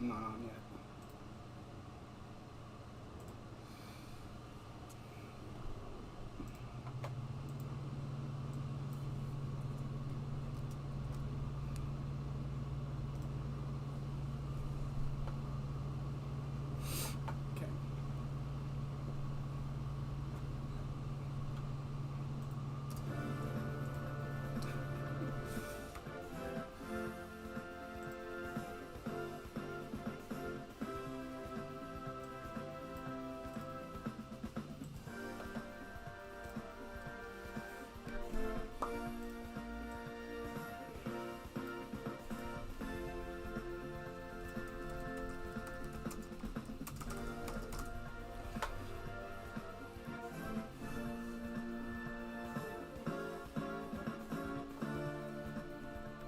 not on yet. Okay.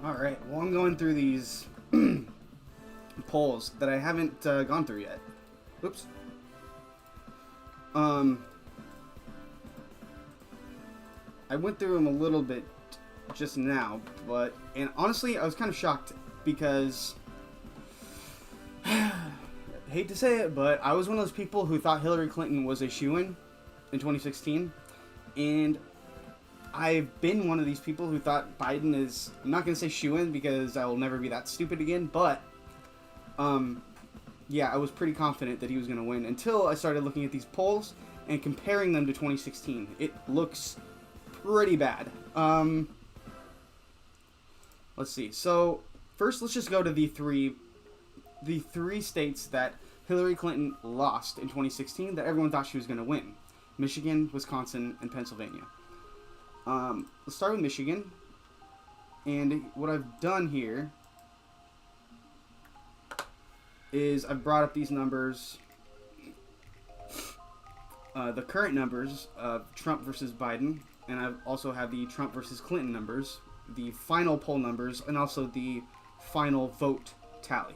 All right. Well, I'm going through these polls that I haven't gone through yet. Oops. Um, I went through them a little bit just now, and honestly, I was kind of shocked because hate to say it, but I was one of those people who thought Hillary Clinton was a shoo-in in 2016, and I've been one of these people who thought Biden is, I'm not going to say shoo-in because I will never be that stupid again, but yeah, I was pretty confident that he was going to win until I started looking at these polls and comparing them to 2016. It looks pretty bad. Let's see. So first, let's just go to the three states that Hillary Clinton lost in 2016 that everyone thought she was going to win: Michigan, Wisconsin, and Pennsylvania. Let's start with Michigan. And what I've done here is I've brought up these numbers, the current numbers of Trump versus Biden, and I've also have the Trump versus Clinton numbers, the final poll numbers, and also the final vote tally.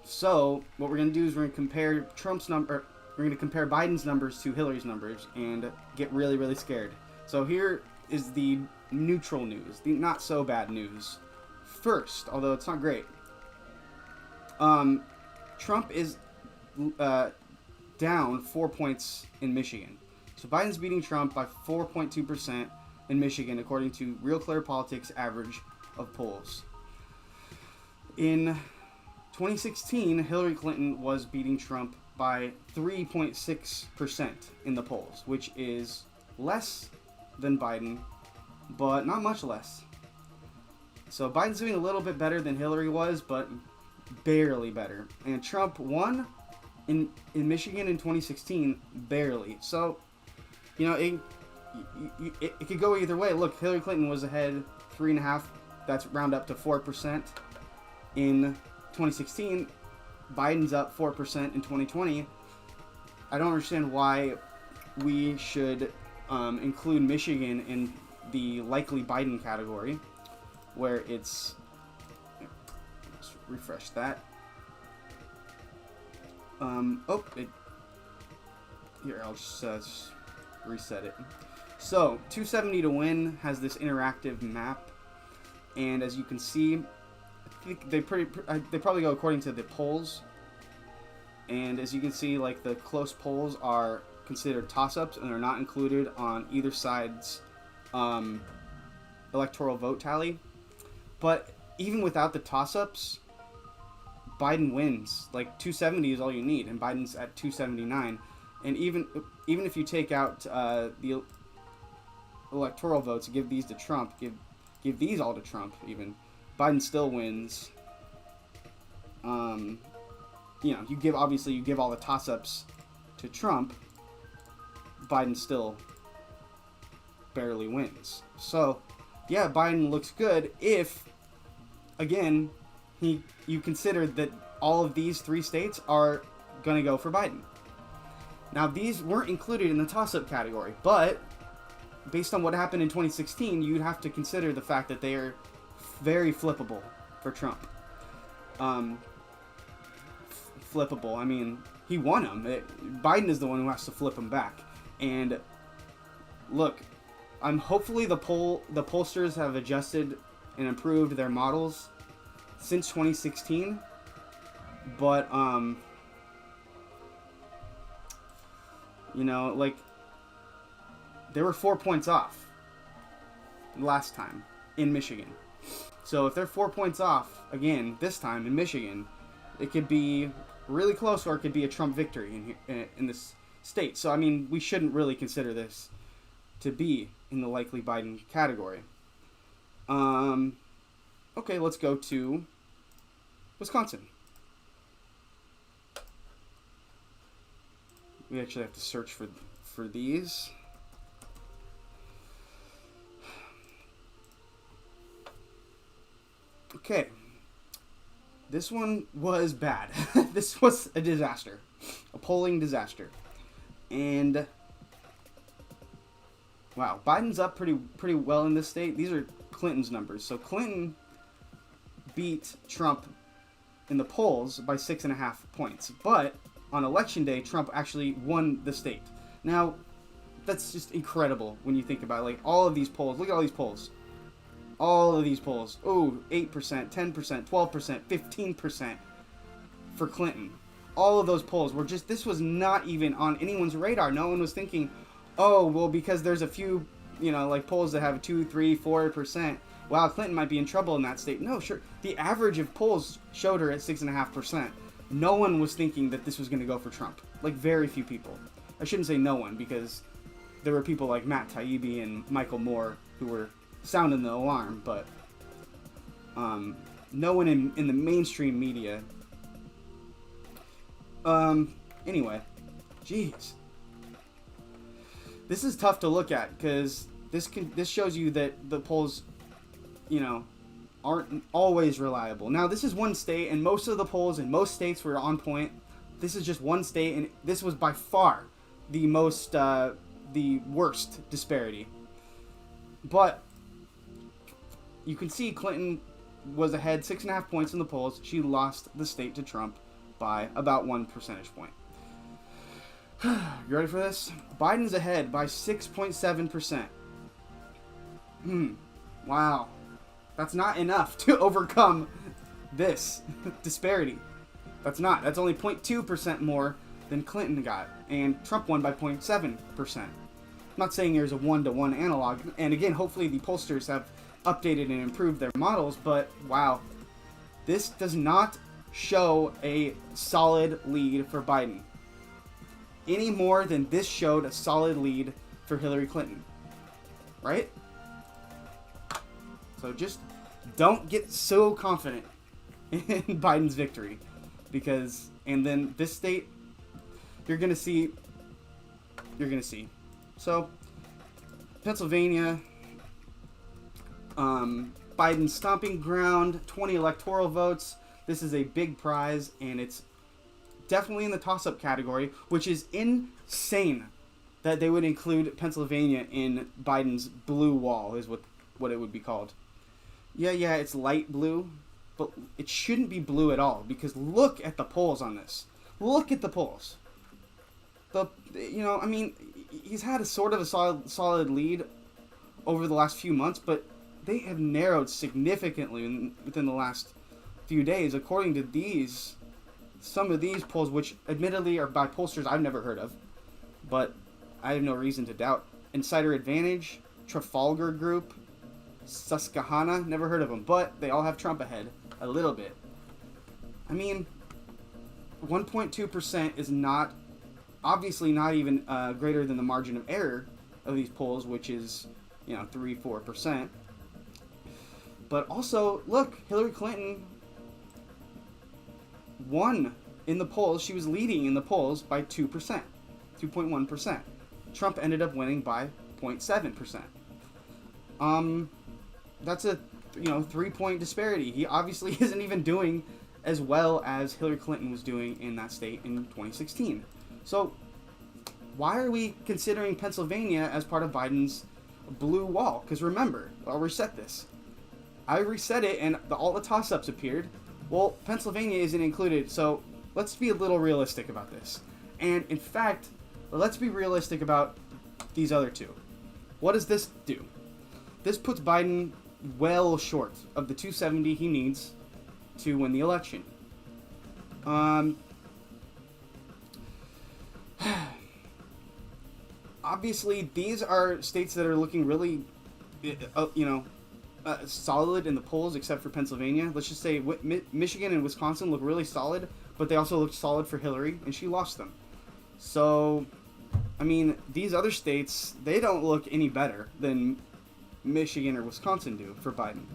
So what we're going to do is we're going to compare we're going to compare Biden's numbers to Hillary's numbers and get really, really scared. So here is the neutral news, the not so bad news. First, although it's not great, Trump is down 4 points in Michigan. So Biden's beating Trump by 4.2% in Michigan, according to Real Clear Politics average of polls. In 2016, Hillary Clinton was beating Trump by 3.6% in the polls, which is less than Biden, but not much less. So Biden's doing a little bit better than Hillary was, but barely better. And Trump won in Michigan in 2016, barely. So, you know, it could go either way. Look, Hillary Clinton was ahead 3.5. That's round up to 4% in 2016. Biden's up 4% in 2020. I don't understand why we should include Michigan in the likely Biden category, where it's, let's refresh that. Here, I'll just reset it. So 270 to win has this interactive map, and as you can see, I think they probably go according to the polls. And as you can see, like, the close polls are considered toss-ups, and they're not included on either side's electoral vote tally. But even without the toss-ups, Biden wins. Like, 270 is all you need, and Biden's at 279. And even if you take out the electoral votes, give these to Trump, give these all to Trump, even, Biden still wins. You know, you give all the toss-ups to Trump, Biden still barely wins. So, yeah, Biden looks good if, again, you consider that all of these three states are going to go for Biden. Now, these weren't included in the toss-up category, but based on what happened in 2016, you'd have to consider the fact that they are very flippable for Trump. Flippable. I mean, he won them. Biden is the one who has to flip them back. And look, hopefully the pollsters have adjusted and improved their models since 2016, But you know, like, they were 4 points off last time in Michigan. So if they're 4 points off again this time in Michigan, it could be really close, or it could be a Trump victory in this state. So I mean, we shouldn't really consider this to be in the likely Biden category. Okay, let's go to Wisconsin. We actually have to search for these. Okay. This one was bad. This was a disaster. A polling disaster. And wow, Biden's up pretty well in this state. These are Clinton's numbers. So Clinton beat Trump in the polls by 6.5 points. But on election day, Trump actually won the state. Now, that's just incredible when you think about it. Like, all of these polls. Look at all these polls. All of these polls. Oh, 8%, 10%, 12%, 15% for Clinton. All of those polls were just, this was not even on anyone's radar. No one was thinking, oh, well, because there's a few, you know, like polls that have 2, 3, 4%. Wow, Clinton might be in trouble in that state. No, sure. The average of polls showed her at 6.5%. No one was thinking that this was going to go for Trump. Like, very few people. I shouldn't say no one, because there were people like Matt Taibbi and Michael Moore who were sounding the alarm, but no one in the mainstream media. Anyway, jeez, this is tough to look at, because this shows you that the polls, you know, aren't always reliable. Now, this is one state, and most of the polls in most states were on point. This is just one state, and this was by far the worst disparity. But you can see Clinton was ahead 6.5 points in the polls. She lost the state to Trump by about 1 percentage point. You ready for this? Biden's ahead by 6.7%. Wow. That's not enough to overcome this disparity. That's not. That's only 0.2% more than Clinton got. And Trump won by 0.7%. I'm not saying there's a 1-to-1 analog. And again, hopefully the pollsters have updated and improved their models. But wow. This does not show a solid lead for Biden. Any more than this showed a solid lead for Hillary Clinton. Right? So just don't get so confident in Biden's victory, because, and then this state, you're gonna see. So, Pennsylvania, Biden's stomping ground, 20 electoral votes. This is a big prize, and it's definitely in the toss-up category, which is insane that they would include Pennsylvania in Biden's blue wall, is what it would be called. Yeah, it's light blue, but it shouldn't be blue at all, because look at the polls on this. Look at the polls. I mean, he's had a sort of a solid lead over the last few months, but they have narrowed significantly within the last few days, according to some of these polls, which admittedly are by pollsters I've never heard of, but I have no reason to doubt. Insider Advantage, Trafalgar Group, Susquehanna, never heard of them, but they all have Trump ahead a little bit. I mean, 1.2% is not, obviously not even greater than the margin of error of these polls, which is, 3-4%. But also, look, Hillary Clinton won in the polls. She was leading in the polls by 2%, 2.1%. Trump ended up winning by 0.7%. That's a 3-point disparity. He obviously isn't even doing as well as Hillary Clinton was doing in that state in 2016. So why are we considering Pennsylvania as part of Biden's blue wall? Because remember, I'll reset this. I reset it and all the toss-ups appeared. Well, Pennsylvania isn't included, so let's be a little realistic about this. And in fact, let's be realistic about these other two. What does this do? This puts Biden well short of the 270 he needs to win the election. Um, Obviously, these are states that are looking really, solid in the polls, except for Pennsylvania. Let's just say Michigan and Wisconsin look really solid, but they also looked solid for Hillary, and she lost them. So, I mean, these other states, they don't look any better than Michigan or Wisconsin do for Biden.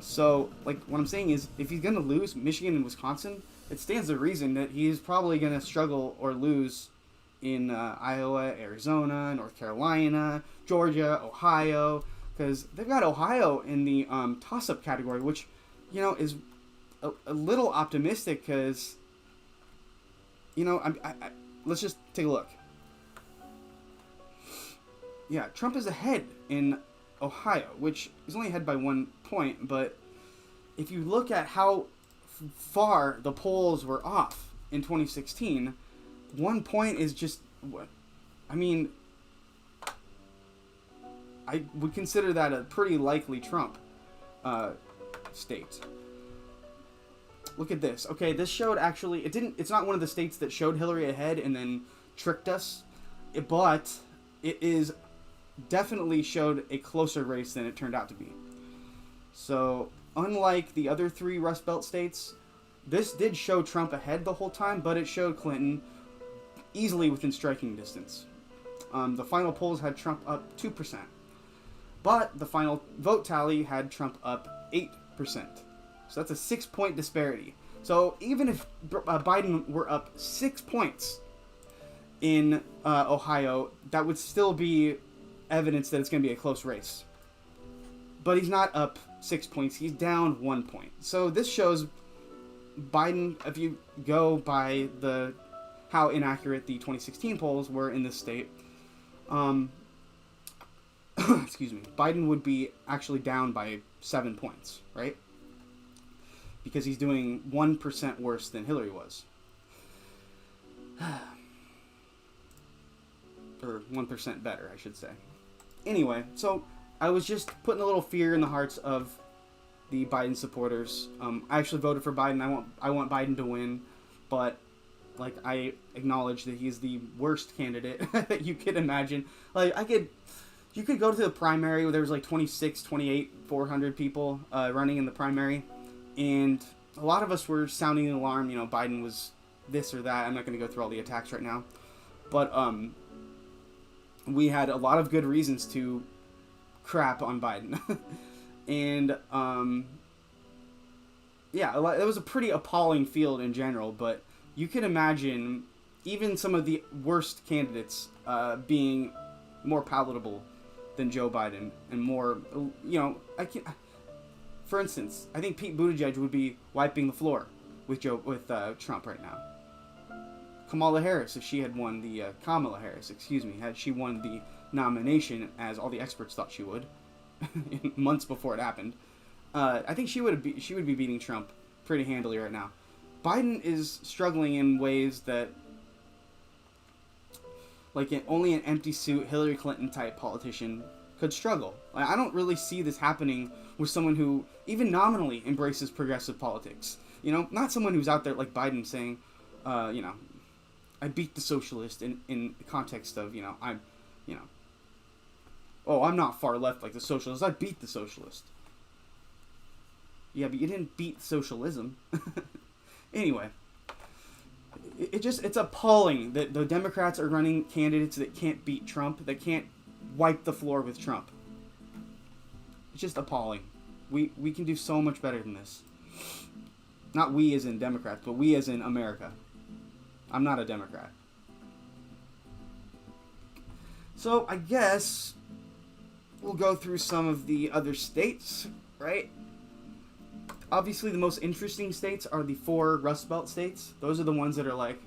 So, like, what I'm saying is, if he's going to lose Michigan and Wisconsin, it stands to reason that he's probably going to struggle or lose in Iowa, Arizona, North Carolina, Georgia, Ohio, because they've got Ohio in the toss-up category, which, is a little optimistic because, let's just take a look. Yeah, Trump is ahead in Ohio, which is only ahead by 1 point, but if you look at how far the polls were off in 2016, 1 point is just, I would consider that a pretty likely Trump state. Look at this. Okay, this showed actually, it's not one of the states that showed Hillary ahead and then tricked us, but it is definitely showed a closer race than it turned out to be. So, unlike the other 3 Rust Belt states, this did show Trump ahead the whole time, but it showed Clinton easily within striking distance. The final polls had Trump up 2%, but the final vote tally had Trump up 8%. So that's a 6-point disparity. So even if Biden were up 6 points in Ohio, that would still be evidence that it's going to be a close race. But he's not up 6 points. He's down 1 point. So this shows Biden, if you go by how inaccurate the 2016 polls were in this state, excuse me, Biden would be actually down by 7 points, right? Because he's doing 1% worse than Hillary was. Or 1% better, I should say. Anyway, so I was just putting a little fear in the hearts of the Biden supporters. I actually voted for Biden. I want Biden to win, but like I acknowledge that he's the worst candidate that you could imagine. Like you could go to the primary where there was like 26, 28, 400 people running in the primary, and a lot of us were sounding an alarm. Biden was this or that. I'm not going to go through all the attacks right now, but we had a lot of good reasons to crap on Biden. And it was a pretty appalling field in general, but you can imagine even some of the worst candidates being more palatable than Joe Biden and more, for instance, I think Pete Buttigieg would be wiping the floor with Trump right now. Kamala Harris, if she had won Kamala Harris, had she won the nomination as all the experts thought she would, months before it happened, I think she would be beating Trump pretty handily right now. Biden is struggling in ways that, only an empty suit Hillary Clinton type politician could struggle. I don't really see this happening with someone who even nominally embraces progressive politics. Not someone who's out there like Biden saying, I beat the socialist in the context of, I'm not far left like the socialist. I beat the socialist. Yeah, but you didn't beat socialism. Anyway, it's appalling that the Democrats are running candidates that can't beat Trump, that can't wipe the floor with Trump. It's just appalling. We can do so much better than this. Not we as in Democrats, but we as in America. I'm not a Democrat. So I guess we'll go through some of the other states, right? Obviously, the most interesting states are the 4 Rust Belt states. Those are the ones that are like,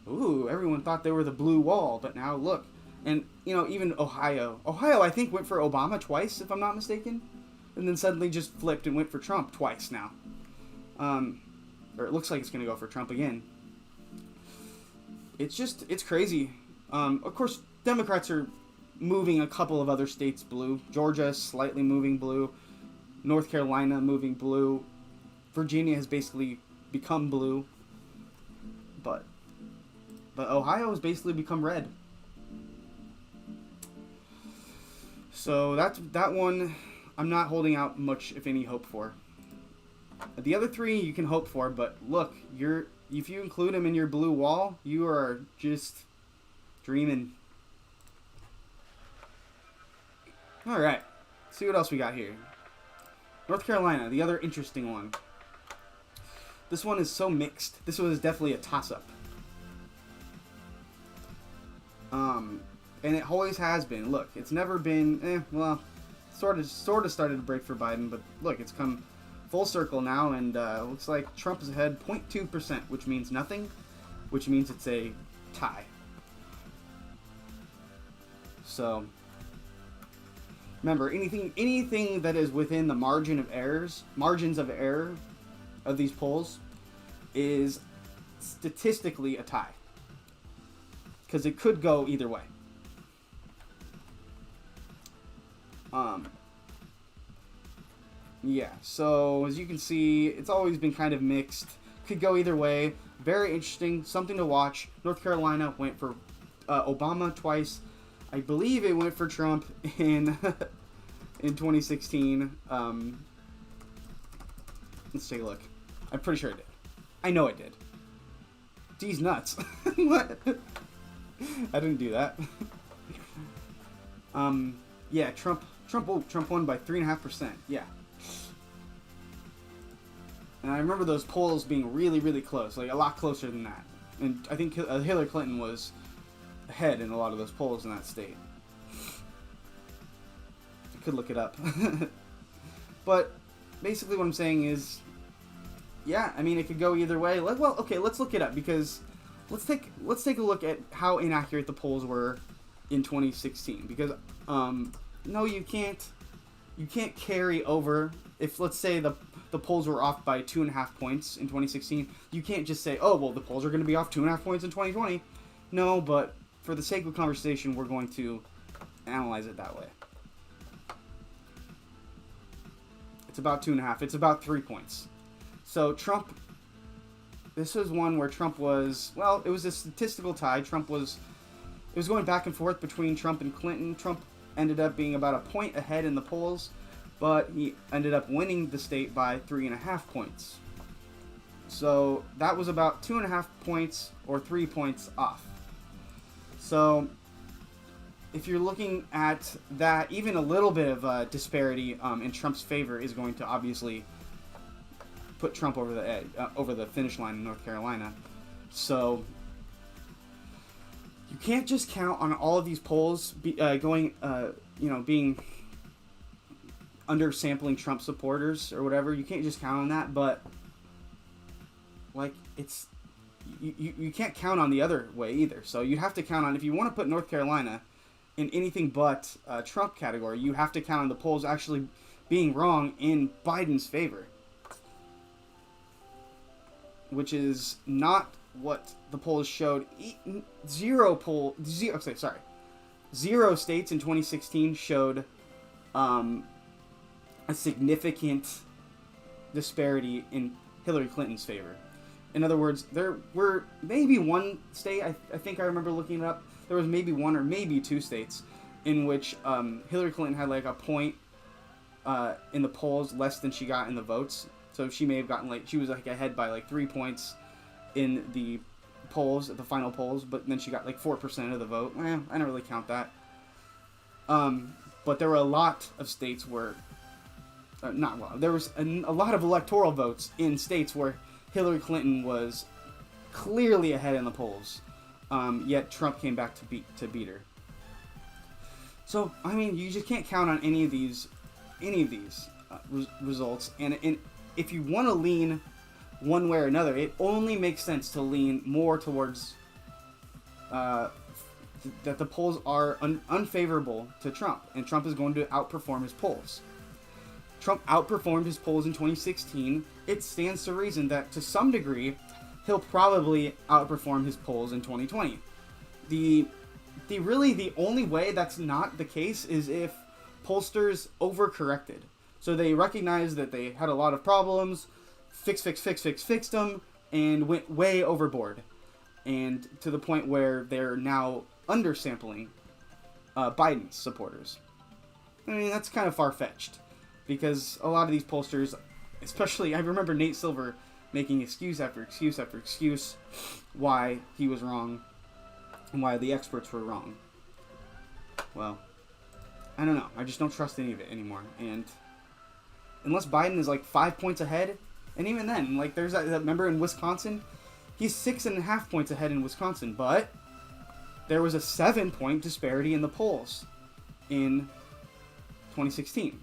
ooh, everyone thought they were the blue wall, but now look. And, even Ohio. Ohio, I think, went for Obama twice, if I'm not mistaken. And then suddenly just flipped and went for Trump twice now. Or it looks like it's going to go for Trump again. It's crazy. Of course, Democrats are moving a couple of other states blue. Georgia slightly moving blue. North Carolina moving blue. Virginia has basically become blue. but Ohio has basically become red. So that one I'm not holding out much, if any, hope for. The other three you can hope for, but look, if you include them in your blue wall, you are just dreaming. All right, see what else we got here. North Carolina, the other interesting one. This one is so mixed. This one is definitely a toss-up. And it always has been. Look, it's never been, sort of started to break for Biden, but look, it's come full circle now, and looks like Trump is ahead 0.2%, which means nothing, which means it's a tie. So, remember, anything that is within the margins of error of these polls is statistically a tie. Because it could go either way. Yeah, so as you can see, it's always been kind of mixed. Could go either way. Very interesting, something to watch. North Carolina went for Obama twice. I believe it went for Trump in 2016. Let's take a look. I'm pretty sure it did. I know it did. Geez, nuts. What? I didn't do that. Yeah, Trump won by 3.5%. Yeah. And I remember those polls being really, really close, like a lot closer than that. And I think Hillary Clinton was ahead in a lot of those polls in that state. I could look it up. But basically what I'm saying is, yeah, I mean, it could go either way. Well, okay, let's look it up, because let's take a look at how inaccurate the polls were in 2016. Because no, you can't carry over. If, let's say, the polls were off by 2.5 points in 2016, you can't just say, oh, well, the polls are going to be off 2.5 points in 2020. No, but for the sake of conversation, we're going to analyze it that way. It's about 2.5. It's about 3 points. So Trump, this was one where Trump was, well, it was a statistical tie. It was going back and forth between Trump and Clinton. Trump ended up being about a point ahead in the polls, but he ended up winning the state by 3.5 points. So that was about 2.5 points or 3 points off. So if you're looking at that, even a little bit of disparity in Trump's favor is going to obviously put Trump over the edge, over the finish line in North Carolina. So you can't just count on all of these polls being undersampling Trump supporters or whatever. You can't just count on that, but like it's you can't count on the other way either. So you have to count on, if you want to put North Carolina in anything but Trump category, you have to count on the polls actually being wrong in Biden's favor, which is not what the polls showed. Zero states in 2016 showed a significant disparity in Hillary Clinton's favor. In other words, there were maybe one state, I think I remember looking it up, there was maybe one or maybe two states in which Hillary Clinton had like a point in the polls less than she got in the votes. So she may have gotten she was like ahead by like 3 points in the polls, at the final polls, but then she got like 4% of the vote. I don't really count that. But there were a lot of states where, there was a lot of electoral votes in states where Hillary Clinton was clearly ahead in the polls, yet Trump came back to beat her. So I mean, you just can't count on any of these results, and if you want to lean one way or another, it only makes sense to lean more towards that the polls are unfavorable to Trump, and Trump is going to outperform his polls. Trump outperformed his polls in 2016. It stands to reason that, to some degree, he'll probably outperform his polls in 2020. The only way that's not the case is if pollsters overcorrected. So they recognized that they had a lot of problems, fixed them, and went way overboard. and to the point where they're now undersampling Biden's supporters. I mean, that's kind of far-fetched, because a lot of these pollsters, especially, I remember Nate Silver making excuse after excuse after excuse why he was wrong and why the experts were wrong. Well, I don't know. I just don't trust any of it anymore. And unless Biden is like 5 points ahead, and even then, like there's that remember in Wisconsin, he's 6.5 points ahead in Wisconsin, but there was a 7-point disparity in the polls in 2016.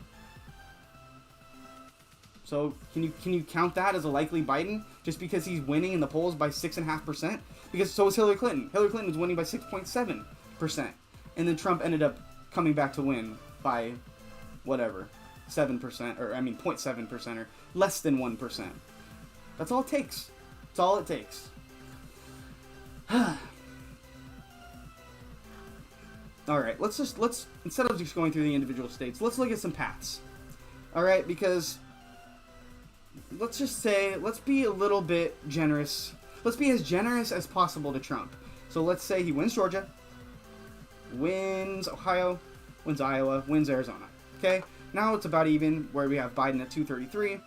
So can you count that as a likely Biden just because he's winning in the polls by 6.5%? Because so was Hillary Clinton. Hillary Clinton was winning by 6.7%, and then Trump ended up coming back to win by whatever 7%, or I mean 0.7%, or less than 1%. That's all it takes. That's all it takes. All right, let's instead of just going through the individual states, let's look at some paths. All right, because let's just say, let's be a little bit generous. Let's be as generous as possible to Trump. So let's say he wins Georgia, wins Ohio, wins Iowa, wins Arizona. Okay, now it's about even, where we have Biden at 233,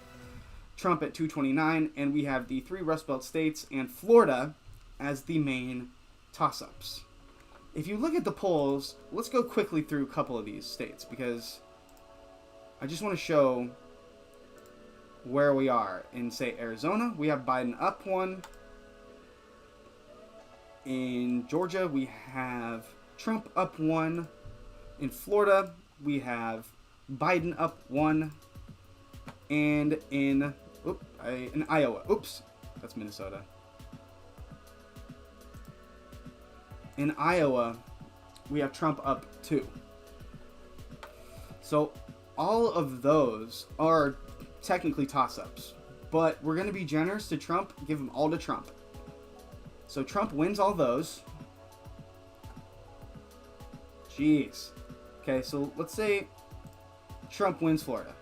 Trump at 229, and we have the 3 Rust Belt states and Florida as the main toss-ups. If you look at the polls, let's go quickly through a couple of these states, because I just want to show where we are. In, say, Arizona, we have Biden up 1. In Georgia, we have Trump up 1. In Florida, we have Biden up 1. And in Iowa, that's Minnesota. In Iowa, we have Trump up 2. So all of those are technically toss-ups, but we're going to be generous to Trump, give them all to Trump. So Trump wins all those. Jeez. Okay, so let's say Trump wins Florida.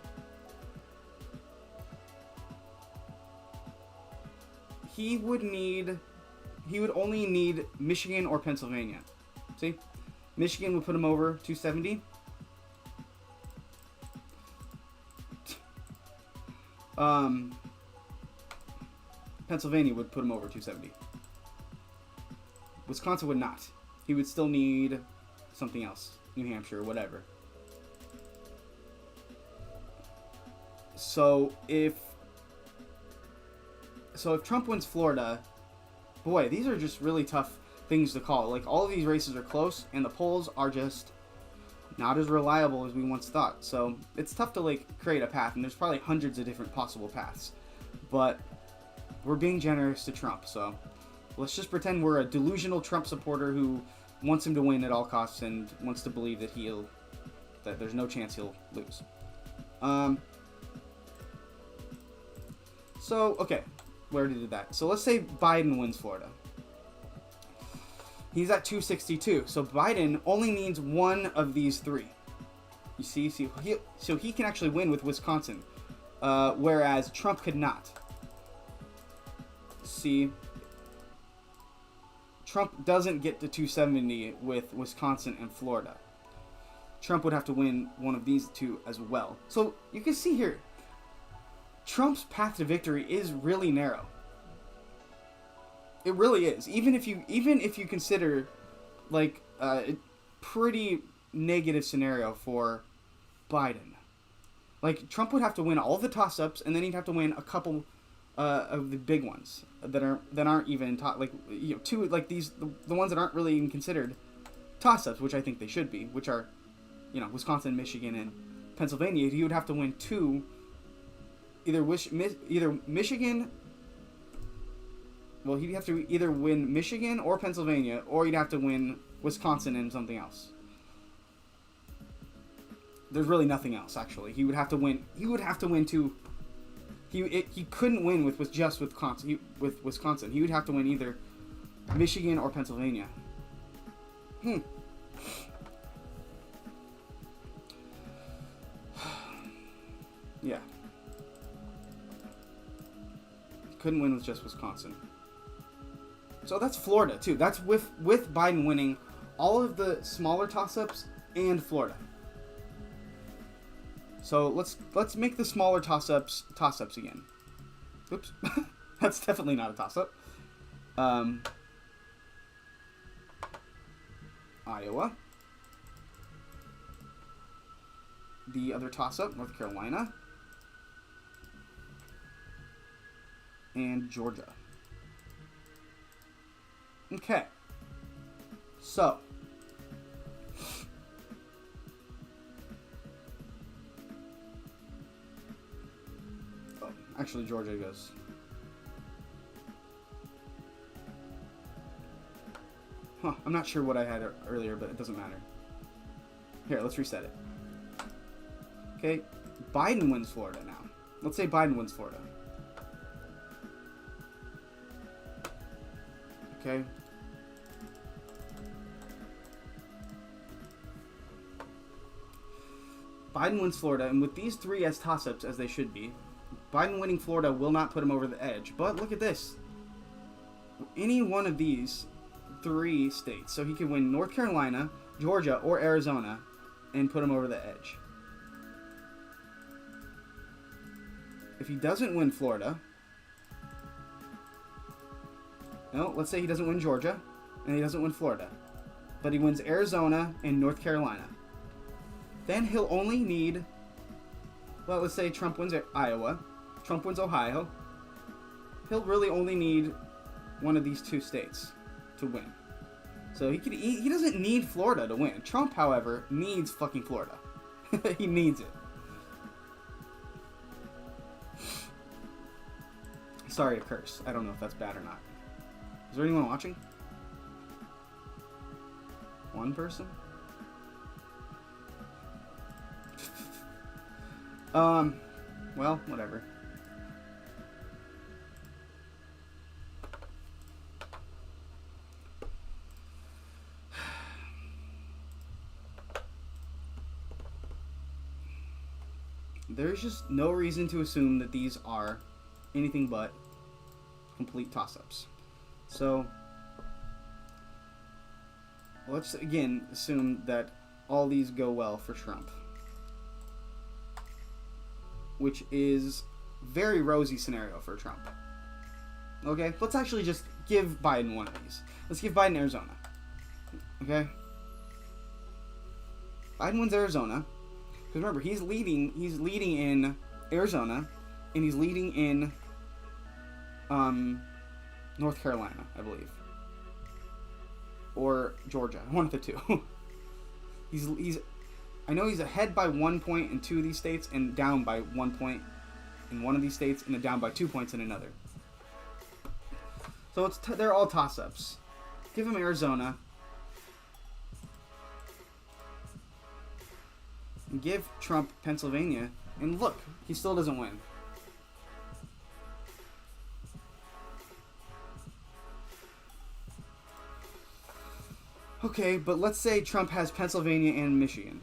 He would only need Michigan or Pennsylvania. See? Michigan would put him over 270. Pennsylvania would put him over 270. Wisconsin would not. He would still need something else. New Hampshire or whatever. So if Trump wins Florida, boy, these are just really tough things to call. Like, all of these races are close, and the polls are just not as reliable as we once thought. So it's tough to, like, create a path, and there's probably hundreds of different possible paths. But we're being generous to Trump, so let's just pretend we're a delusional Trump supporter who wants him to win at all costs and wants to believe that that there's no chance he'll lose. So, okay, we already did that. So let's say Biden wins Florida. He's at 262. So Biden only needs one of these 3. You see, so he can actually win with Wisconsin, whereas Trump could not. See, Trump doesn't get to 270 with Wisconsin and Florida. Trump would have to win one of these 2 as well. So you can see here, Trump's path to victory is really narrow. It really is. Even if you consider, like, a pretty negative scenario for Biden. Like, Trump would have to win all of the toss-ups, and then he'd have to win a couple of the big ones that aren't even like, you know, 2, like these, the ones that aren't really even considered toss-ups, which I think they should be, which are, you know, Wisconsin, Michigan, and Pennsylvania. He would have to win 2. Either Michigan. Well, he'd have to either win Michigan or Pennsylvania, or he'd have to win Wisconsin and something else. There's really nothing else, actually. He would have to win 2. He couldn't win with just Wisconsin. With Wisconsin, he would have to win either Michigan or Pennsylvania. Yeah. Couldn't win with just Wisconsin. So that's Florida too. That's with Biden winning all of the smaller toss-ups and Florida. So let's make the smaller toss-ups again. Oops. That's definitely not a toss-up. Iowa. The other toss-up, North Carolina. And Georgia. Okay. So. Oh, actually, Georgia goes. Huh, I'm not sure what I had earlier, but it doesn't matter. Here, let's reset it. Okay, Biden wins Florida now. Let's say Biden wins Florida. Okay. Biden wins Florida, and with these three as toss-ups, as they should be, Biden winning Florida will not put him over the edge. But look at this. Any one of these three states. So he could win North Carolina, Georgia, or Arizona and put him over the edge. If he doesn't win Florida... No, let's say he doesn't win Georgia and he doesn't win Florida. But he wins Arizona and North Carolina. Then he'll only need... Well, let's say Trump wins Iowa. Trump wins Ohio. He'll really only need one of these two states to win. So he doesn't need Florida to win. Trump, however, needs fucking Florida. He needs it. Sorry, a curse. I don't know if that's bad or not. Is there anyone watching? One person? Well, whatever. There's just no reason to assume that these are anything but complete toss-ups. So, let's again assume that all these go well for Trump. Which is very rosy scenario for Trump. Okay, let's actually just give Biden one of these. Let's give Biden Arizona. Okay? Biden wins Arizona. Because remember, he's leading in Arizona, and he's leading in North Carolina, I believe. Or Georgia, one of the two. I know he's ahead by 1 point in two of these states, and down by 1 point in one of these states, and then down by 2 points in another. So they're all toss-ups. Give him Arizona. And give Trump Pennsylvania, and look, he still doesn't win. Okay, but let's say Trump has Pennsylvania and Michigan.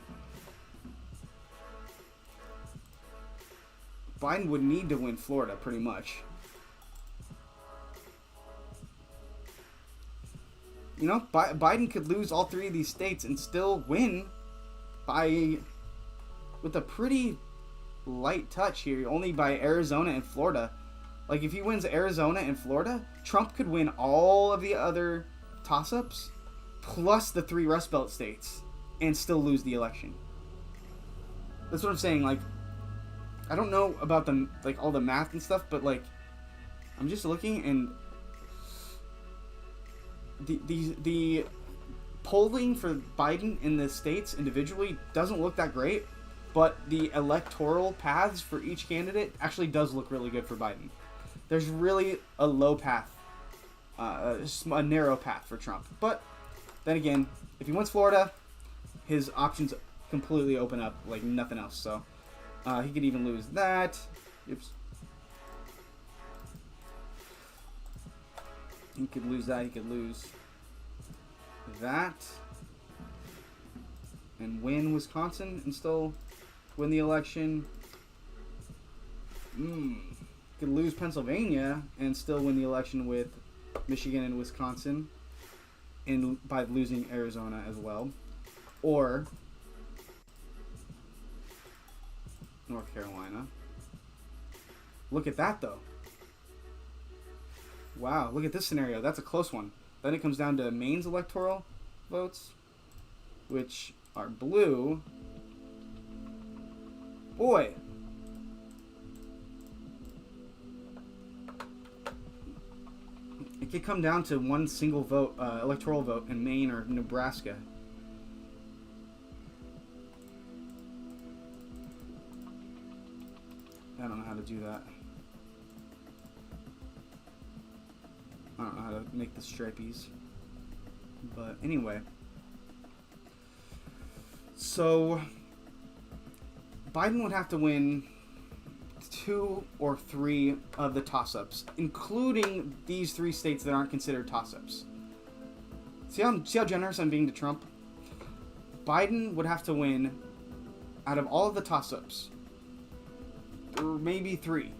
Biden would need to win Florida, pretty much. You know, Biden could lose all three of these states and still win with a pretty light touch here, only by Arizona and Florida. Like, if he wins Arizona and Florida, Trump could win all of the other toss-ups, plus the three Rust Belt states, and still lose the election. That's what I'm saying. Like, I don't know about all the math and stuff, but like, I'm just looking, and the polling for Biden in the states individually doesn't look that great, but the electoral paths for each candidate actually does look really good for Biden. There's really a low path, a narrow path for Trump. But then again, if he wins Florida, his options completely open up like nothing else. So he could even lose that. Oops. He could lose that. He could lose that. And win Wisconsin and still win the election. Could lose Pennsylvania and still win the election with Michigan and Wisconsin by losing Arizona as well. Or North Carolina. Look at that, though. Wow, look at this scenario. That's a close one. Then it comes down to Maine's electoral votes, which are blue. Boy. It could come down to one single vote, electoral vote in Maine or Nebraska. I don't know how to do that. I don't know how to make the stripies. But anyway. So, Biden would have to win 2 or 3 of the toss-ups, including these 3 states that aren't considered toss-ups. See how generous I'm being to Trump? Biden would have to win, out of all of the toss-ups, or maybe 3.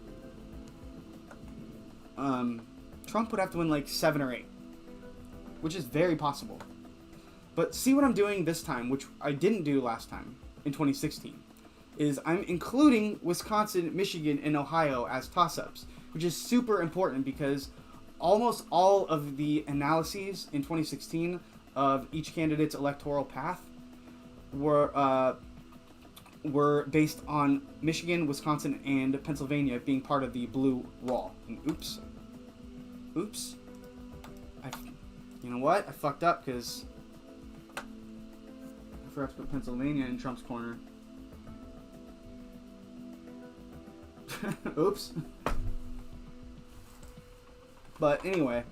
Trump would have to win like 7 or 8, which is very possible. But see what I'm doing this time, which I didn't do last time in 2016, is I'm including Wisconsin, Michigan, and Ohio as toss-ups, which is super important because almost all of the analyses in 2016 of each candidate's electoral path were based on Michigan, Wisconsin, and Pennsylvania being part of the blue wall. And oops. You know what? I fucked up because I forgot to put Pennsylvania in Trump's corner. Oops. But anyway,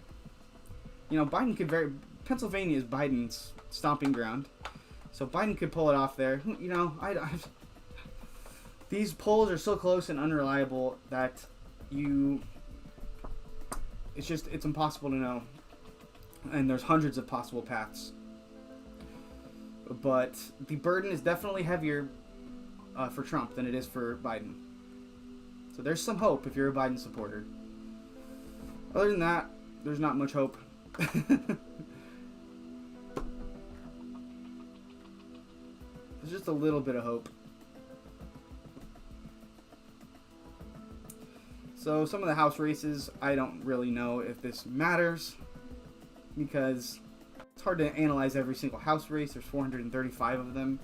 you know, Pennsylvania is Biden's stomping ground. So Biden could pull it off there. You know, these polls are so close and unreliable that it's impossible to know. And there's hundreds of possible paths. But the burden is definitely heavier for Trump than it is for Biden. So there's some hope if you're a Biden supporter. Other than that, there's not much hope. There's just a little bit of hope. So some of the House races, I don't really know if this matters because it's hard to analyze every single House race. There's 435 of them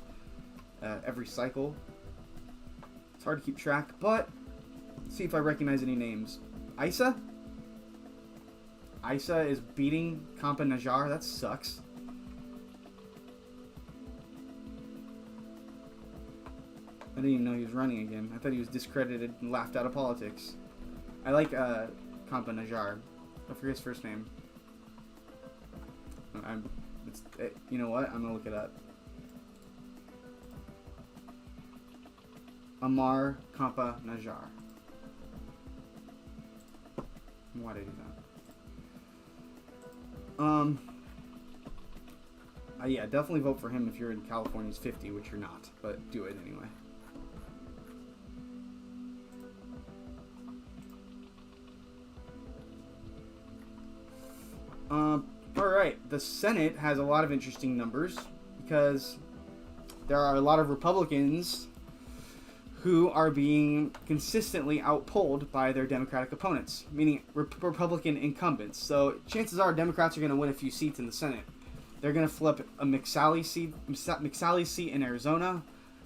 every cycle. It's hard to keep track, but let's see if I recognize any names. Issa? Issa is beating Kampa Najjar. That sucks. I didn't even know he was running again. I thought he was discredited and laughed out of politics. I like Kampa Najjar. I forget his first name. You know what? I'm gonna look it up. Amar Kampa Najjar. Why did he do that? Yeah, definitely vote for him if you're in California's 50, which you're not, but do it anyway. Alright, the Senate has a lot of interesting numbers because there are a lot of Republicans who are being consistently outpolled by their Democratic opponents, meaning Republican incumbents. So chances are Democrats are going to win a few seats in the Senate. They're going to flip a McSally seat in Arizona.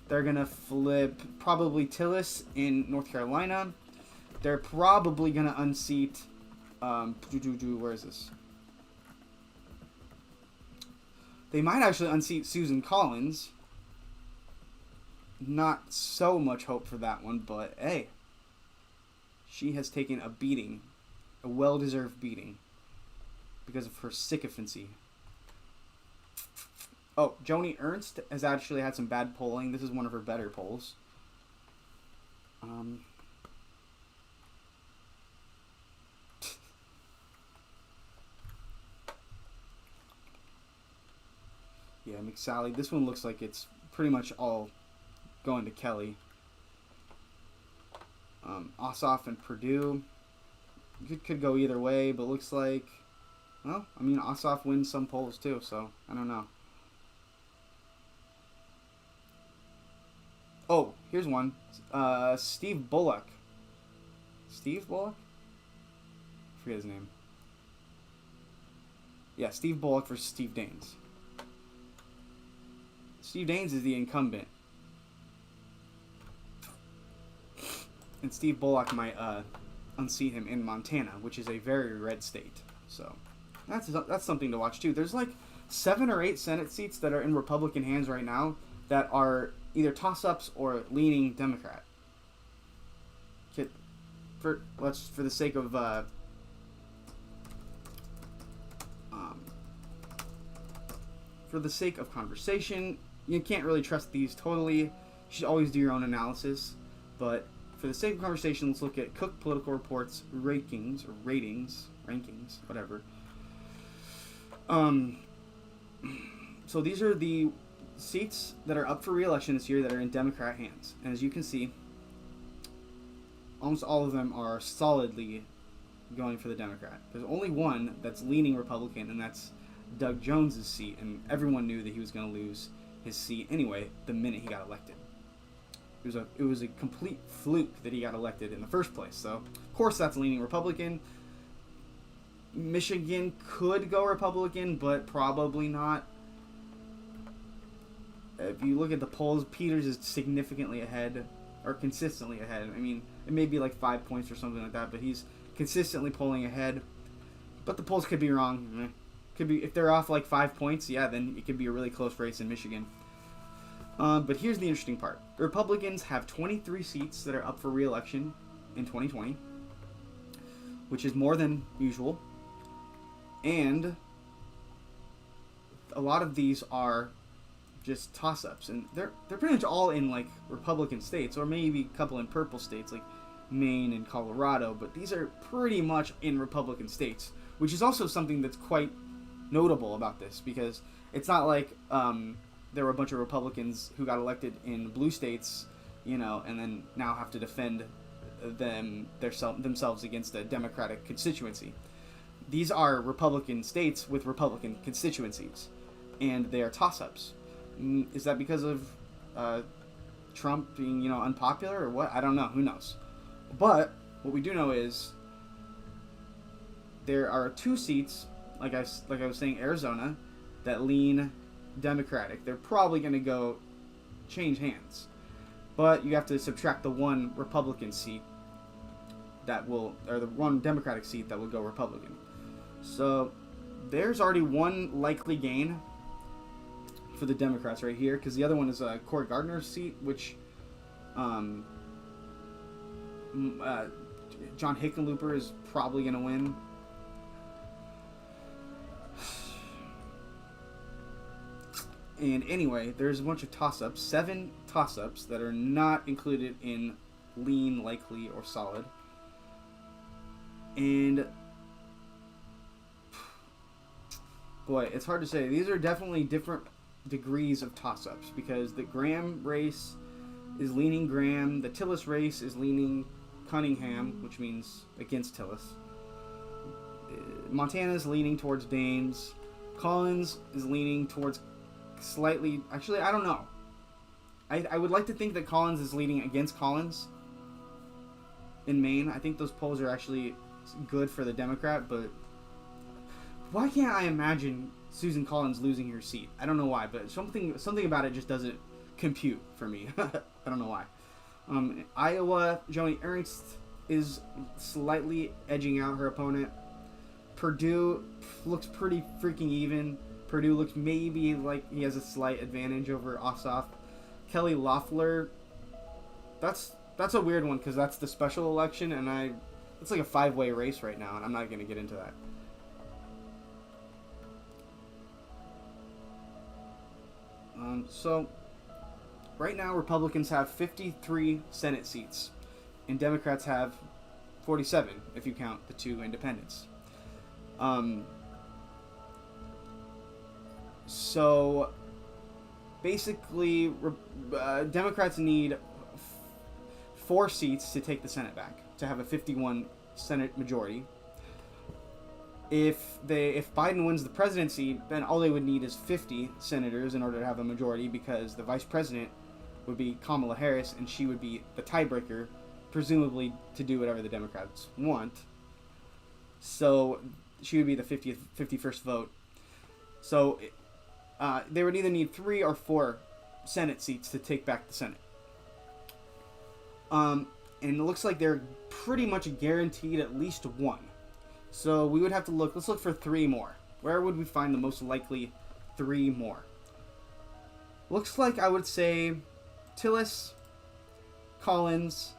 They're going to flip probably Tillis in North Carolina. They're probably going to unseat... where is this? They might actually unseat Susan Collins. Not so much hope for that one, but hey. She has taken a beating. A well-deserved beating. Because of her sycophancy. Oh, Joni Ernst has actually had some bad polling. This is one of her better polls. Yeah, McSally. This one looks like it's pretty much all going to Kelly. Ossoff and Perdue. It could go either way, but looks like Well, I mean, Ossoff wins some polls too, so I don't know. Oh, here's one. Steve Bullock. Steve Bullock? I forget his name. Yeah, Steve Bullock versus Steve Daines. Steve Daines is the incumbent. And Steve Bullock might unseat him in Montana, which is a very red state. So that's something to watch too. There's like 7 or 8 Senate seats that are in Republican hands right now that are either toss-ups or leaning Democrat. For the sake of conversation, you can't really trust these totally. You should always do your own analysis, but for the sake of conversation, let's look at Cook Political Reports rankings, whatever. So these are the seats that are up for re-election this year that are in Democrat hands, and as you can see, almost all of them are solidly going for the Democrat. There's only one that's leaning Republican, and that's Doug Jones's seat, and everyone knew that he was going to lose his seat anyway the minute he got elected. It was a complete fluke that he got elected in the first place. So, of course, that's leaning Republican. Michigan could go Republican, but probably not. If you look at the polls, Peters is significantly ahead, or consistently ahead. I mean, it may be like 5 points or something like that, but he's consistently polling ahead. But the polls could be wrong. Could be, if they're off like 5 points, yeah, then it could be a really close race in Michigan. But here's the interesting part. The Republicans have 23 seats that are up for re-election in 2020, which is more than usual. And a lot of these are just toss-ups, and they're pretty much all in like Republican states, or maybe a couple in purple states like Maine and Colorado, but these are pretty much in Republican states, which is also something that's quite notable about this, because it's not like there were a bunch of Republicans who got elected in blue states, and then now have to defend themselves against a Democratic constituency. These are Republican states with Republican constituencies, and they are toss-ups. Is that because of Trump being, unpopular or what? I don't know. Who knows? But what we do know is there are 2 seats, like I was saying, Arizona, that lean Democratic. They're probably going to go change hands, but you have to subtract the 1 Republican seat or the 1 Democratic seat that will go Republican. So there's already 1 likely gain for the Democrats right here, because the other one is Cory Gardner's seat, which John Hickenlooper is probably going to win. And anyway, there's a bunch of toss-ups, 7 toss-ups that are not included in lean, likely, or solid. And boy, it's hard to say. These are definitely different degrees of toss-ups, because the Graham race is leaning Graham, the Tillis race is leaning Cunningham, which means against Tillis. Montana's leaning towards Daines. Collins is leaning towards slightly... Actually, I don't know. I would like to think that Collins is leaning against Collins in Maine. I think those polls are actually good for the Democrat, but why can't I imagine Susan Collins losing her seat? I don't know why, but something about it just doesn't compute for me. I don't know why. Iowa, Joni Ernst is slightly edging out her opponent. Purdue looks pretty freaking even. Purdue looks maybe like he has a slight advantage over Ossoff. Kelly Loeffler, that's a weird one, because that's the special election, and it's like a 5-way race right now, and I'm not going to get into that. So, right now, Republicans have 53 Senate seats, and Democrats have 47, if you count the 2 independents. So, basically, Democrats need 4 seats to take the Senate back, to have a 51 Senate majority. if Biden wins the presidency, then all they would need is 50 senators in order to have a majority, because the vice president would be Kamala Harris, and she would be the tiebreaker, presumably to do whatever the Democrats want. So she would be the 51st vote. So they would either need 3 or 4 Senate seats to take back the Senate. And it looks like they're pretty much guaranteed at least 1. So we would have to look. Let's look for 3 more. Where would we find the most likely 3 more? Looks like I would say Tillis, Collins,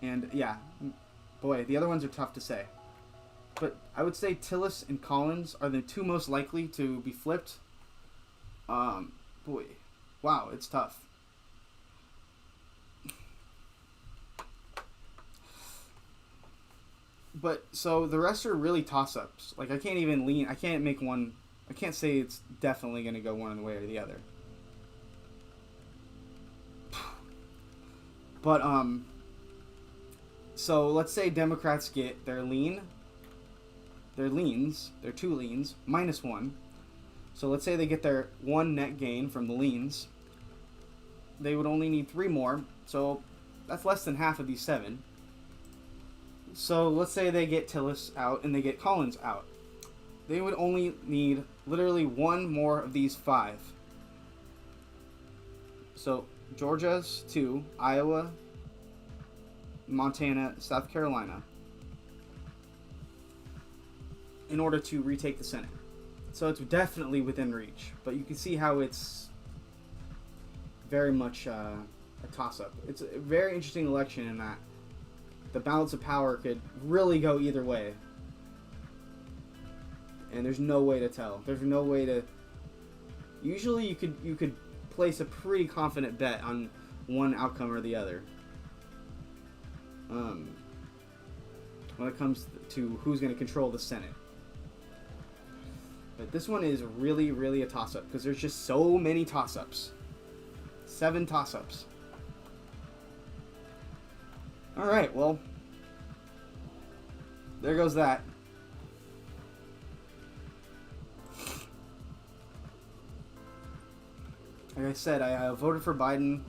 and yeah, boy, the other ones are tough to say. But I would say Tillis and Collins are the 2 most likely to be flipped. Boy, wow, it's tough. But so the rest are really toss-ups. Like, I can't even lean. I can't make one. I can't say it's definitely going to go one way or the other. But so let's say Democrats get their leans, their 2 leans -1. So let's say they get their 1 net gain from the leans. They would only need 3 more. So that's less than half of these 7. So let's say they get Tillis out and they get Collins out. They would only need literally 1 more of these 5. So Georgia's 2, Iowa, Montana, South Carolina, in order to retake the Senate. So it's definitely within reach. But you can see how it's very much a toss-up. It's a very interesting election in that the balance of power could really go either way. And there's no way to tell. There's no way to... Usually you could place a pretty confident bet on one outcome or the other. When it comes to who's going to control the Senate. But this one is really, really a toss-up, because there's just so many toss-ups. 7 toss-ups. Alright, well, there goes that. Like I said, I voted for Biden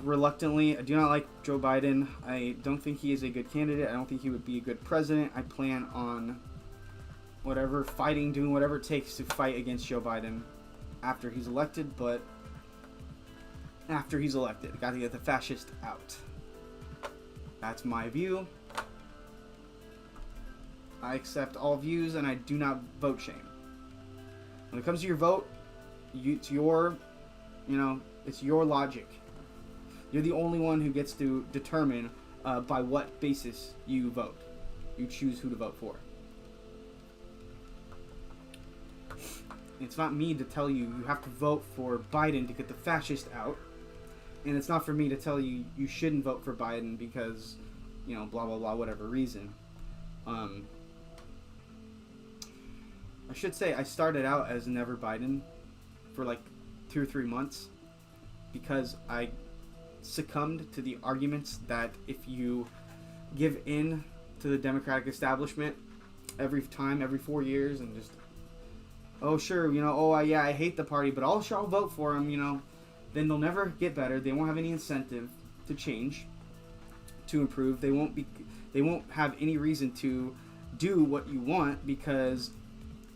reluctantly. I do not like Joe Biden. I don't think he is a good candidate. I don't think he would be a good president. I plan on doing whatever it takes to fight against Joe Biden after he's elected, but after he's elected, got to get the fascist out. That's my view. I accept all views, and I do not vote shame. When it comes to your vote, it's your logic. You're the only one who gets to determine by what basis you vote. You choose who to vote for. It's not me to tell you you have to vote for Biden to get the fascist out. And it's not for me to tell you you shouldn't vote for Biden because, blah, blah, blah, whatever reason. I should say I started out as never Biden for like 2 or 3 months because I succumbed to the arguments that if you give in to the Democratic establishment every 4 years and just, oh sure, I hate the party, but I'll vote for him, then they'll never get better. They won't have any incentive to change, to improve. They won't have any reason to do what you want because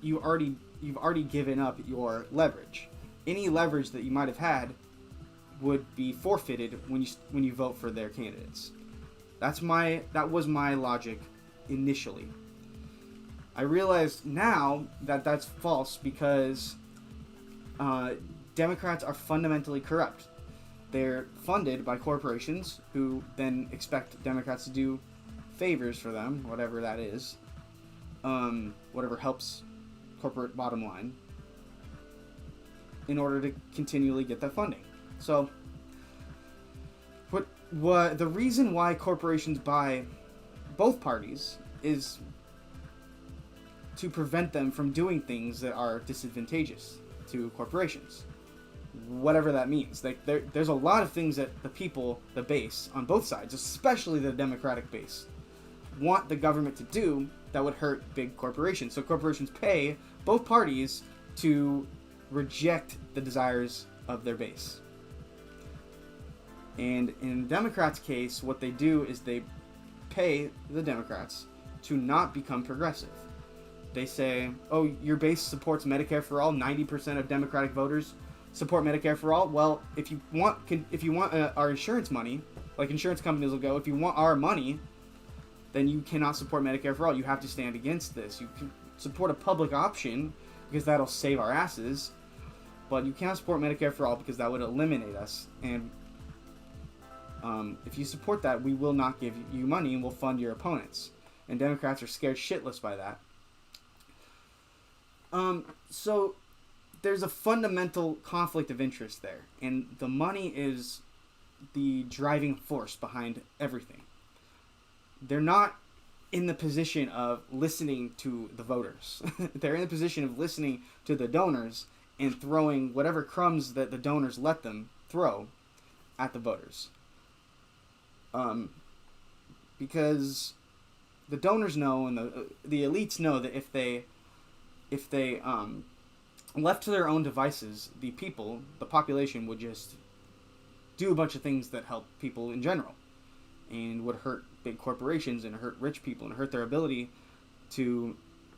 you've already given up your leverage. Any leverage that you might have had would be forfeited when you vote for their candidates. That was my logic initially. I realize now that that's false because Democrats are fundamentally corrupt. They're funded by corporations who then expect Democrats to do favors for them, whatever that is, whatever helps corporate bottom line, in order to continually get that funding. So, what the reason why corporations buy both parties is to prevent them from doing things that are disadvantageous to corporations, whatever that means. There's a lot of things that the base on both sides, especially the Democratic base, want the government to do that would hurt big corporations. So corporations pay both parties to reject the desires of their base. And in the Democrats' case, what they do is they pay the Democrats to not become progressive. They say, oh, your base supports Medicare for all. 90% of Democratic voters support Medicare for all. Well, if you want our insurance money, like insurance companies will go, if you want our money, then you cannot support Medicare for all. You have to stand against this. You can support a public option because that'll save our asses, but you cannot support Medicare for all because that would eliminate us. And if you support that, we will not give you money and we'll fund your opponents. And Democrats are scared shitless by that. So there's a fundamental conflict of interest there, and the money is the driving force behind everything. They're not in the position of listening to the voters. They're in the position of listening to the donors and throwing whatever crumbs that the donors let them throw at the voters. Because the donors know and the elites know that if they left to their own devices, the population would just do a bunch of things that help people in general and would hurt big corporations and hurt rich people and hurt their ability to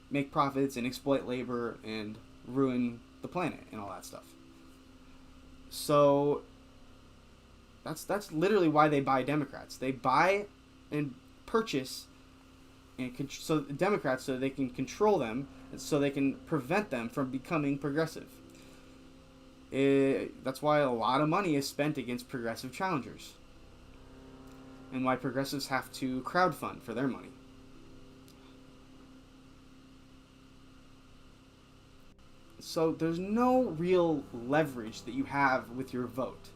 make profits and exploit labor and ruin the planet and all that stuff. So that's literally why they buy Democrats. They buy and purchase so Democrats so they can control them and so they can prevent them from becoming progressive. That's why a lot of money is spent against progressive challengers. And why progressives have to crowdfund for their money. So there's no real leverage that you have with your vote.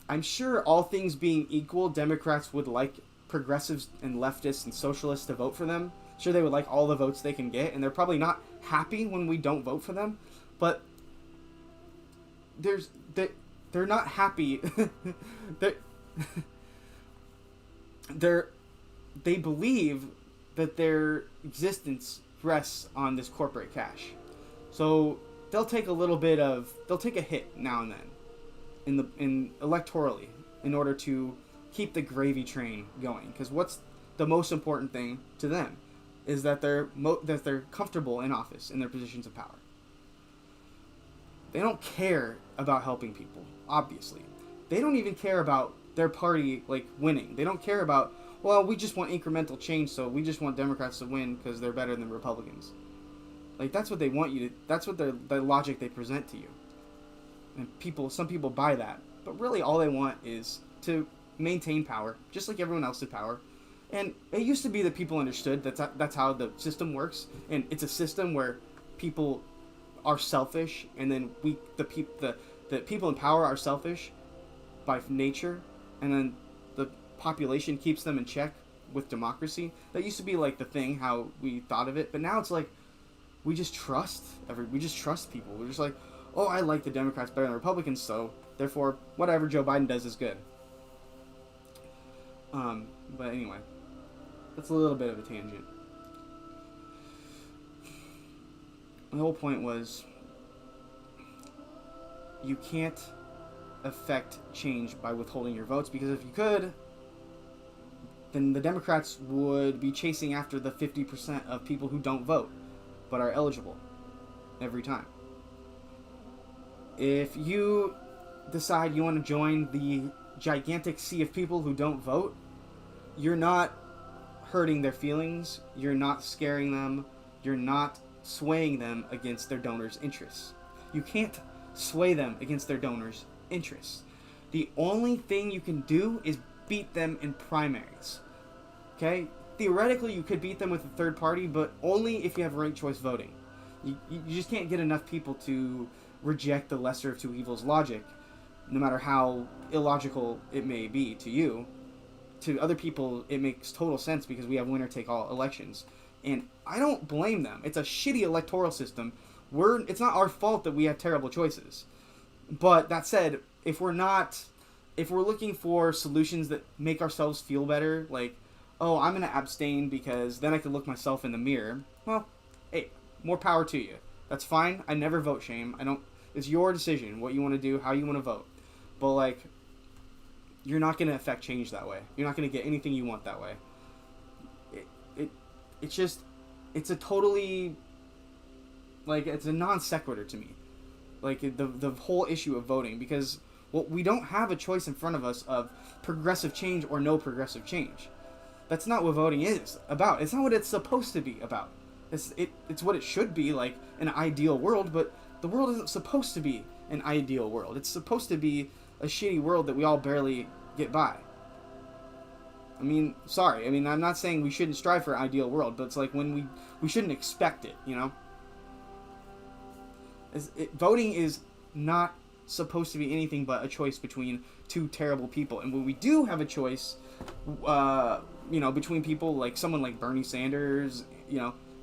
I'm sure all things being equal, Democrats would like progressives and leftists and socialists to vote for them. Sure, they would like all the votes they can get, and they're probably not happy when we don't vote for them, but they're not happy. They believe that their existence rests on this corporate cash. So they'll take a hit now and then in electorally in order to keep the gravy train going. Because what's the most important thing to them is that they're comfortable in office in their positions of power. They don't care about helping people, obviously. They don't even care about their party winning. They don't care about, well, we just want incremental change, so we just want Democrats to win because they're better than Republicans. That's what they want you to. That's what the logic they present to you. And some people buy that, but really all they want is to maintain power, just like everyone else in power. And it used to be that people understood that's how the system works, and it's a system where people are selfish, and then the people in power are selfish by nature, and then the population keeps them in check with democracy. That used to be the thing how we thought of it, but now it's we just trust people. We're just oh, I like the Democrats better than the Republicans, so therefore whatever Joe Biden does is good. But anyway, that's a little bit of a tangent. The whole point was you can't affect change by withholding your votes, because if you could, then the Democrats would be chasing after the 50% of people who don't vote but are eligible every time. If you decide you want to join the gigantic sea of people who don't vote, you're not hurting their feelings, you're not scaring them, you're not swaying them against their donors' interests. You can't sway them against their donors' interests. The only thing you can do is beat them in primaries. Okay? Theoretically, you could beat them with a third party, but only if you have ranked choice voting. You just can't get enough people to reject the lesser of two evils logic, no matter how illogical it may be to you. To other people, it makes total sense because we have winner-take-all elections. And I don't blame them. It's a shitty electoral system. It's not our fault that we have terrible choices. But that said, if we're looking for solutions that make ourselves feel better, oh, I'm going to abstain because then I can look myself in the mirror. Well, hey, more power to you. That's fine. I never vote shame. I don't. It's your decision what you want to do, how you want to vote. But like, you're not going to affect change that way. You're not going to get anything you want that way. It's just, it's a totally, like, it's a non sequitur to me. Like, the whole issue of voting, because, well, we don't have a choice in front of us of progressive change or no progressive change. That's not what voting is about. It's not what it's supposed to be about. It's what it should be, like an ideal world, but the world isn't supposed to be an ideal world. It's supposed to be a shitty world that we all barely get by. I mean, sorry. I mean, I'm not saying we shouldn't strive for an ideal world, but it's like when we shouldn't expect it, you know? Voting is not supposed to be anything but a choice between two terrible people. And when we do have a choice, between people like someone like Bernie Sanders,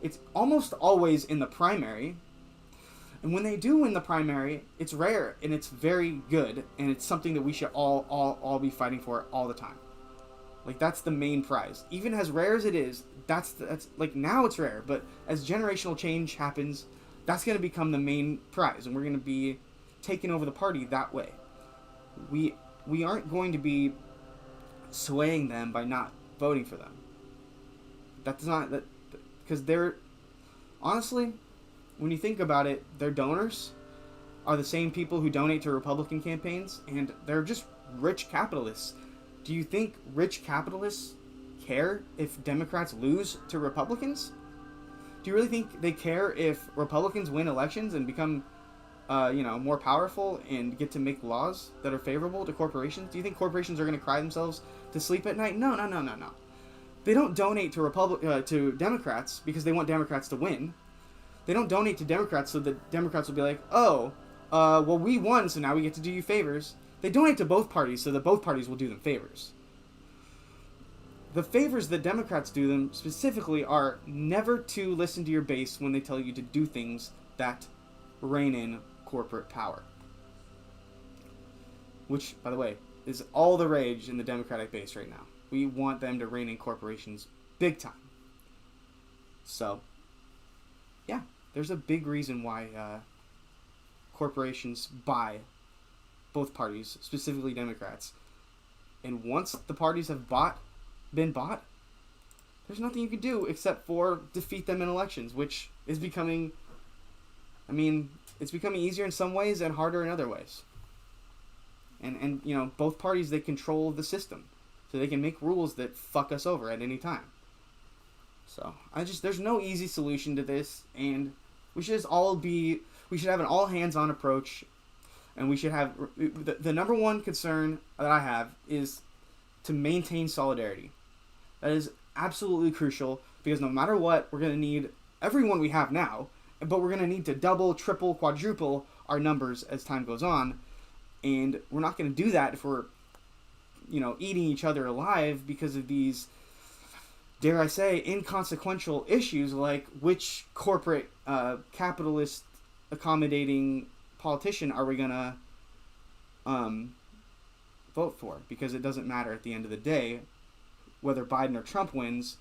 it's almost always in the primary. And when they do win the primary, it's rare and it's very good, and it's something that we should all be fighting for all the time. Like, that's the main prize. Even as rare as it is, that's like, now it's rare, but as generational change happens, that's going to become the main prize, and we're going to be taking over the party that way. We aren't going to be swaying them by not voting for them. That's not that, because they're, honestly, when you think about it, their donors are the same people who donate to Republican campaigns, and they're just rich capitalists. Do you think rich capitalists care if Democrats lose to Republicans? Do you really think they care if Republicans win elections and become, more powerful and get to make laws that are favorable to corporations? Do you think corporations are going to cry themselves to sleep at night? No. They don't donate to Democrats because they want Democrats to win. They don't donate to Democrats so that Democrats will be like, well, we won, so now we get to do you favors. They donate to both parties so that both parties will do them favors. The favors that Democrats do them specifically are never to listen to your base when they tell you to do things that rein in corporate power. Which, by the way, is all the rage in the Democratic base right now. We want them to rein in corporations big time. So, yeah, there's a big reason why corporations buy both parties, specifically Democrats. And once the parties have been bought, there's nothing you can do except for defeat them in elections, which is becoming, it's becoming easier in some ways and harder in other ways. And both parties, they control the system, so they can make rules that fuck us over at any time. So, there's no easy solution to this, and we should have an all hands on approach. And we should have, the number one concern that I have is to maintain solidarity. That is absolutely crucial, because no matter what, we're going to need everyone we have now, but we're going to need to double, triple, quadruple our numbers as time goes on. And we're not going to do that if we're, eating each other alive because of these, dare I say, inconsequential issues like which corporate, capitalist, accommodating politician are we gonna vote for, because it doesn't matter at the end of the day whether Biden or Trump wins,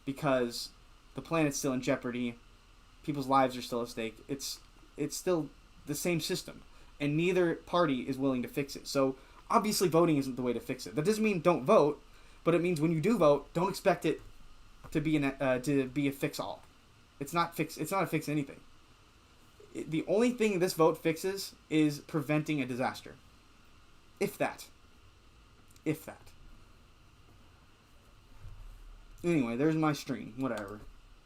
because the planet's still in jeopardy, people's lives are still at stake. It's still the same system, and neither party is willing to fix it. So obviously voting isn't the way to fix it. That doesn't mean don't vote, but it means when you do vote, don't expect it to be a fix-all. It's not a fix anything. The only thing this vote fixes is preventing a disaster. If that. Anyway, there's my stream. Whatever.